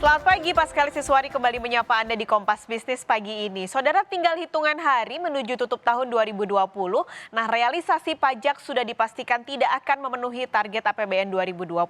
Selamat pagi, Pascal Siswari kembali menyapa Anda di Kompas Bisnis pagi ini. Saudara, tinggal hitungan hari menuju tutup tahun 2020. Nah, realisasi pajak sudah dipastikan tidak akan memenuhi target APBN 2020.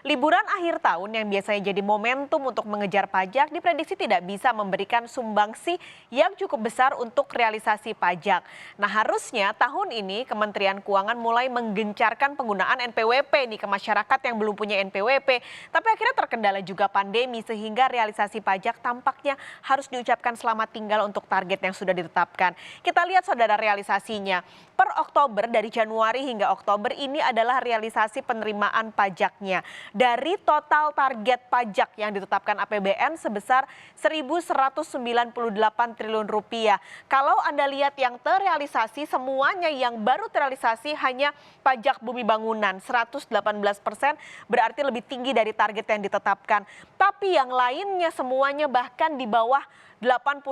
Liburan akhir tahun yang biasanya jadi momentum untuk mengejar pajak diprediksi tidak bisa memberikan sumbangsi yang cukup besar untuk realisasi pajak. Nah, harusnya tahun ini Kementerian Keuangan mulai menggencarkan penggunaan NPWP nih ke masyarakat yang belum punya NPWP. Tapi akhirnya terkendala juga pandemi sehingga realisasi pajak tampaknya harus diucapkan selamat tinggal untuk target yang sudah ditetapkan. Kita lihat saudara realisasinya. Per Oktober dari Januari hingga Oktober ini adalah realisasi penerimaan pajaknya. Dari total target pajak yang ditetapkan APBN sebesar 1.198 triliun rupiah. Kalau Anda lihat yang terrealisasi semuanya yang baru terrealisasi hanya pajak bumi bangunan 118%, berarti lebih tinggi dari target yang ditetapkan. Tapi yang lainnya semuanya bahkan di bawah 80%,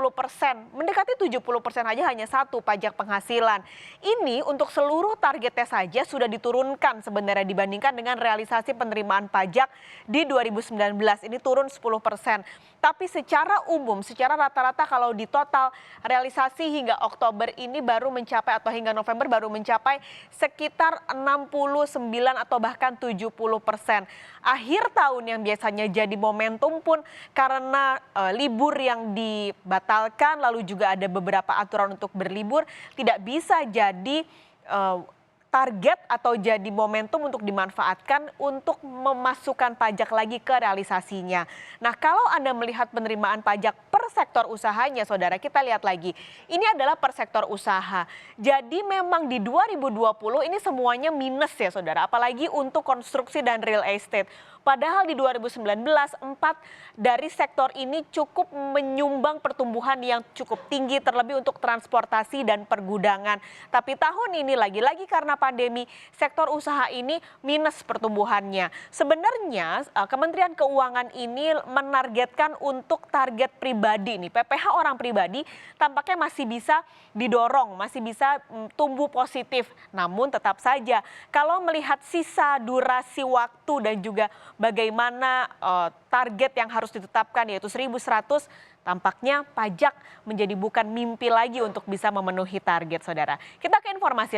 mendekati 70% aja hanya satu pajak penghasilan. Ini untuk seluruh targetnya saja sudah diturunkan sebenarnya dibandingkan dengan realisasi penerimaan pajak di 2019. Ini turun 10%. Tapi secara umum, secara rata-rata kalau di total realisasi hingga Oktober ini baru mencapai atau hingga November baru mencapai sekitar 69 atau bahkan 70%. Akhir tahun yang biasanya jadi momentum pun karena libur yang dibatalkan, lalu juga ada beberapa aturan untuk berlibur, tidak bisa jadi target atau jadi momentum untuk dimanfaatkan untuk memasukkan pajak lagi ke realisasinya. Nah, kalau Anda melihat penerimaan pajak per sektor usahanya, saudara, kita lihat lagi. Ini adalah per sektor usaha. Jadi memang di 2020 ini semuanya minus ya, saudara. Apalagi untuk konstruksi dan real estate. Padahal di 2019, 4 dari sektor ini cukup menyumbang pertumbuhan yang cukup tinggi, terlebih untuk transportasi dan pergudangan. Tapi tahun ini lagi-lagi karena pandemi, sektor usaha ini minus pertumbuhannya. Sebenarnya Kementerian Keuangan ini menargetkan untuk target pribadi nih, PPh orang pribadi tampaknya masih bisa didorong, masih bisa tumbuh positif. Namun tetap saja kalau melihat sisa durasi waktu dan juga bagaimana target yang harus ditetapkan yaitu 1.100, tampaknya pajak menjadi bukan mimpi lagi untuk bisa memenuhi target, saudara. Kita ke informasi